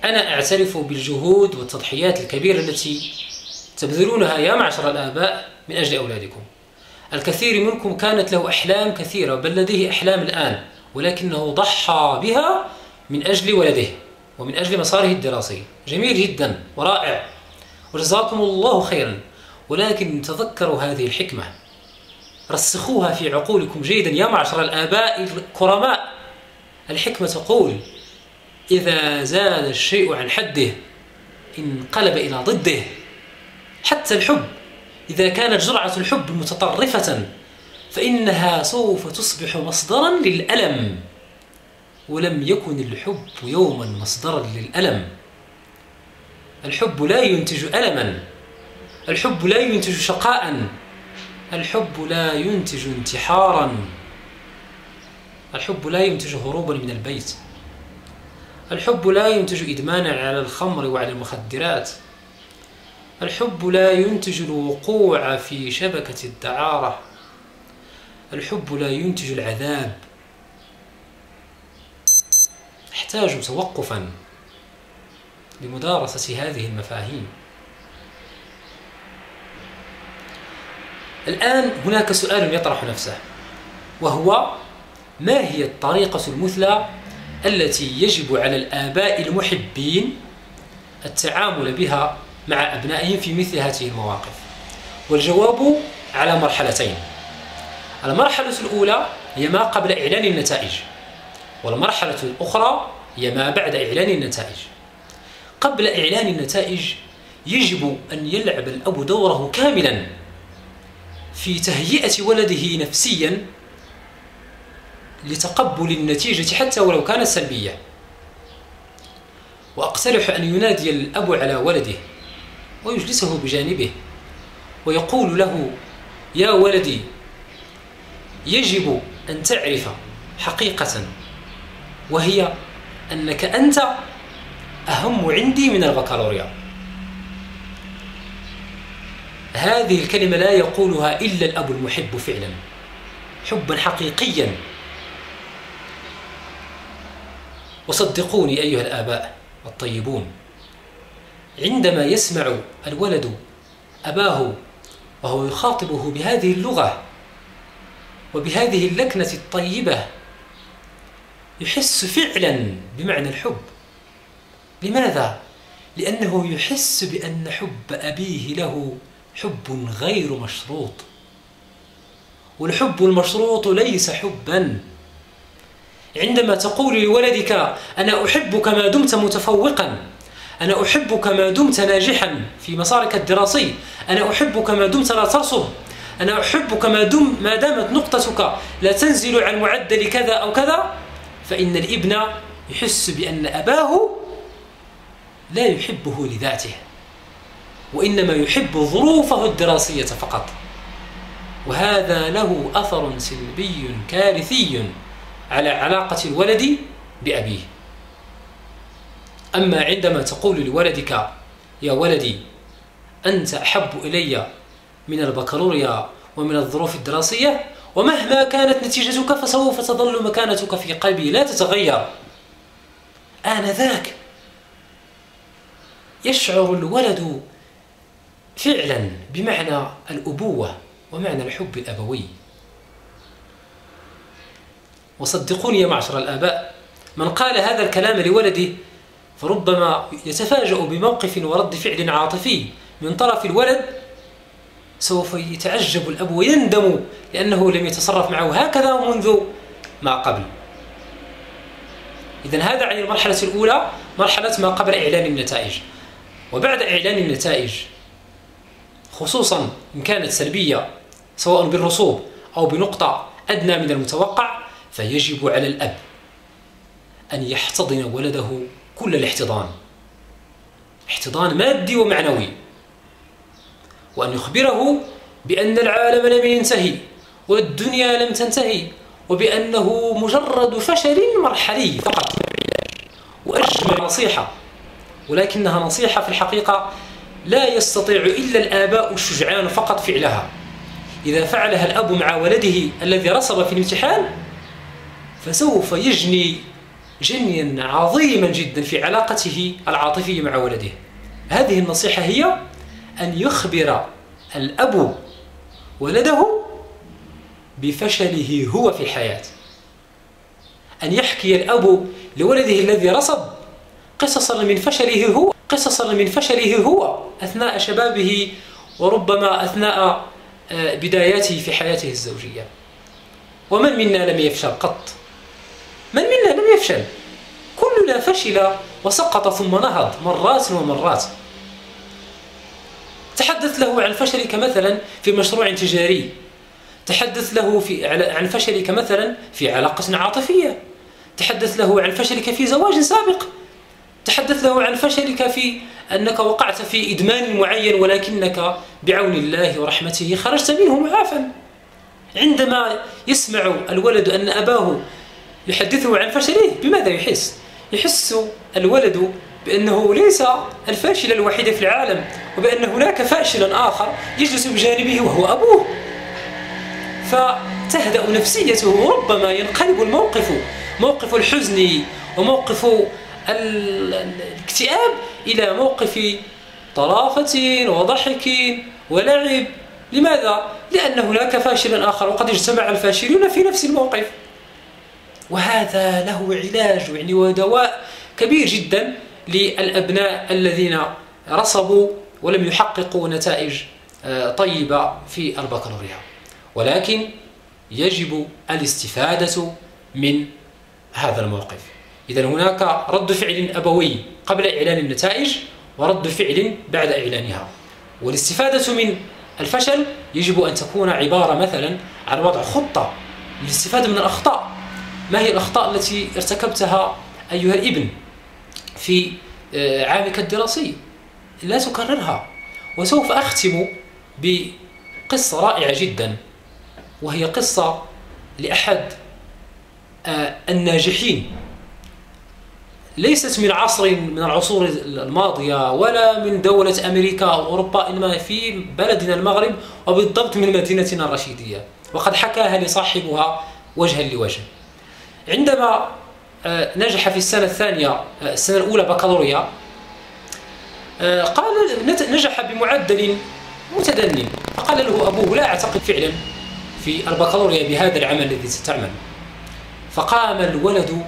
أنا أعترف بالجهود والتضحيات الكبيرة التي تبذلونها يا معشر الآباء من أجل أولادكم. الكثير منكم كانت له أحلام كثيرة، بل لديه أحلام الآن، ولكنه ضحى بها من أجل ولده ومن أجل مساره الدراسي. جميل جدا ورائع، وجزاكم الله خيرا. ولكن تذكروا هذه الحكمة، رسخوها في عقولكم جيدا يا معشر الآباء الكرماء. الحكمة تقول: إذا زاد الشيء عن حده انقلب إلى ضده. حتى الحب، إذا كانت جرعة الحب متطرفة فإنها سوف تصبح مصدرا للألم، ولم يكن الحب يوما مصدرا للألم. الحب لا ينتج ألما، الحب لا ينتج شقاء، الحب لا ينتج انتحارا، الحب لا ينتج هروبا من البيت، الحب لا ينتج إدمانا على الخمر وعلى المخدرات، الحب لا ينتج الوقوع في شبكة الدعارة، الحب لا ينتج العذاب. نحتاج توقفا لمدارسة هذه المفاهيم. الآن هناك سؤال يطرح نفسه، وهو: ما هي الطريقة المثلى التي يجب على الآباء المحبين التعامل بها مع أبنائهم في مثل هذه المواقف؟ والجواب على مرحلتين. المرحلة الأولى هي ما قبل إعلان النتائج، والمرحلة الأخرى هي ما بعد إعلان النتائج. قبل إعلان النتائج يجب أن يلعب الأب دوره كاملا في تهيئة ولده نفسيا لتقبل النتيجة حتى ولو كانت سلبية. وأقترح أن ينادي الأب على ولده ويجلسه بجانبه ويقول له: يا ولدي، يجب أن تعرف حقيقة، وهي أنك أنت أهم عندي من البكالوريا. هذه الكلمة لا يقولها إلا الأب المحب فعلا، حبا حقيقيا. وصدقوني أيها الآباء الطيبون، عندما يسمع الولد أباه وهو يخاطبه بهذه اللغة وبهذه اللكنة الطيبة يحس فعلا بمعنى الحب. لماذا؟ لأنه يحس بأن حب أبيه له حب غير مشروط، والحب المشروط ليس حبا. عندما تقول لولدك: أنا أحبك ما دمت متفوقا، أنا أحبك ما دمت ناجحا في مسارك الدراسي، أنا أحبك ما دمت لا ترسب، أنا أحبك ما دامت نقطتك لا تنزل عن معدل كذا أو كذا، فإن الابن يحس بأن أباه لا يحبه لذاته، وإنما يحب ظروفه الدراسية فقط. وهذا له أثر سلبي كارثي على علاقة الولد بأبيه. أما عندما تقول لولدك: يا ولدي، أنت أحب إلي من البكالوريا ومن الظروف الدراسية، ومهما كانت نتيجتك فسوف تظل مكانتك في قلبي لا تتغير، آنذاك يشعر الولد فعلا بمعنى الأبوة ومعنى الحب الأبوي. وصدقوني يا معشر الآباء، من قال هذا الكلام لولده فربما يتفاجأ بموقف ورد فعل عاطفي من طرف الولد، سوف يتعجب الأب ويندم لأنه لم يتصرف معه هكذا منذ ما قبل. إذن هذا عن المرحلة الأولى، مرحلة ما قبل إعلان النتائج. وبعد إعلان النتائج، خصوصا إن كانت سلبية سواء بالرسوب أو بنقطة أدنى من المتوقع، فيجب على الأب أن يحتضن ولده كل الاحتضان، احتضان مادي ومعنوي، وأن يخبره بأن العالم لم ينتهي والدنيا لم تنتهي، وبأنه مجرد فشل مرحلي فقط. وأجمل نصيحة، ولكنها نصيحة في الحقيقة لا يستطيع إلا الآباء الشجعان فقط فعلها. إذا فعلها الأب مع ولده الذي رسب في الامتحان فسوف يجني جنيا عظيما جدا في علاقته العاطفية مع ولده. هذه النصيحة هي أن يخبر الأب ولده بفشله هو في الحياة، أن يحكي الأب لولده الذي رصد قصصا من فشله هو أثناء شبابه، وربما أثناء بداياته في حياته الزوجية. ومن منا لم يفشل قط؟ من منا لم يفشل؟ كلنا فشل وسقط ثم نهض مرات ومرات. تحدث له عن فشلك مثلا في مشروع تجاري، تحدث له عن فشلك مثلا في علاقة عاطفية، تحدث له عن فشلك في زواج سابق، تحدث له عن فشلك في أنك وقعت في إدمان معين ولكنك بعون الله ورحمته خرجت منه معافا. عندما يسمع الولد أن أباه يحدثه عن فشله بماذا يحس؟ يحس الولد بأنه ليس الفاشل الوحيد في العالم، وبأن هناك فاشلا آخر يجلس بجانبه وهو أبوه، فتهدأ نفسيته، وربما ينقلب موقف الحزن وموقف الاكتئاب إلى موقف طرافة وضحك ولعب. لماذا؟ لأن هناك فاشلا آخر وقد اجتمع الفاشلون في نفس الموقف. وهذا له علاج ودواء كبير جدا للأبناء الذين رصبوا ولم يحققوا نتائج طيبة في البكالوريا. ولكن يجب الاستفادة من هذا الموقف. إذن هناك رد فعل أبوي قبل إعلان النتائج ورد فعل بعد إعلانها. والاستفادة من الفشل يجب أن تكون عبارة مثلا عن وضع خطة للاستفادة من الأخطاء. ما هي الأخطاء التي ارتكبتها أيها الابن في عامك الدراسي؟ لا تكررها. وسوف أختم بقصة رائعة جدا، وهي قصة لأحد الناجحين، ليست من عصر من العصور الماضية ولا من دولة أمريكا أو أوروبا، إنما في بلدنا المغرب، وبالضبط من مدينتنا الرشيدية، وقد حكاها لي صاحبها وجها لوجه. عندما نجح في السنة الأولى بكالوريا، قال نجح بمعدل متدني، فقال له أبوه: لا أعتقد فعلا في البكالوريا بهذا العمل الذي ستعمل. فقام الولد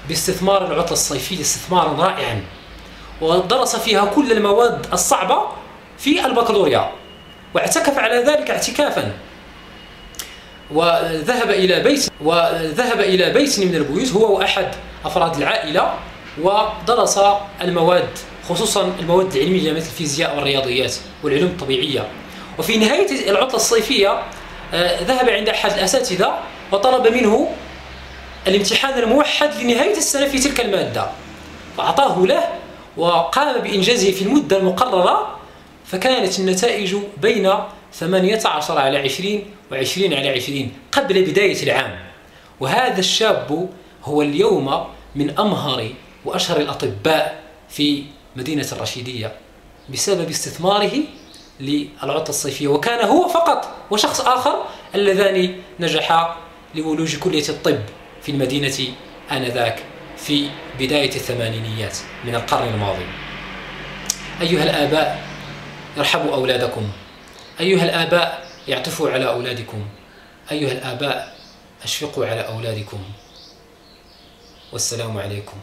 باستثمار العطلة الصيفية استثمارا رائعا، ودرس فيها كل المواد الصعبة في البكالوريا، واعتكف على ذلك اعتكافا، وذهب إلى بيت من البيوت هو وأحد أفراد العائلة، ودرس المواد خصوصا المواد العلمية مثل الفيزياء والرياضيات والعلوم الطبيعية. وفي نهاية العطلة الصيفية ذهب عند أحد الأساتذة وطلب منه الامتحان الموحد لنهاية السنة في تلك المادة، فأعطاه له وقام بإنجازه في المدة المقررة، فكانت النتائج بين 18/20 و20/20 قبل بداية العام. وهذا الشاب هو اليوم من أمهر وأشهر الأطباء في مدينة الرشيدية بسبب استثماره للعطلة الصيفية، وكان هو فقط وشخص آخر اللذان نجحا لولوج كلية الطب في المدينة آنذاك في بداية الثمانينيات من القرن الماضي. أيها الآباء، ارحبوا أولادكم. أيها الآباء، يعطفوا على أولادكم. أيها الآباء، أشفقوا على أولادكم. والسلام عليكم.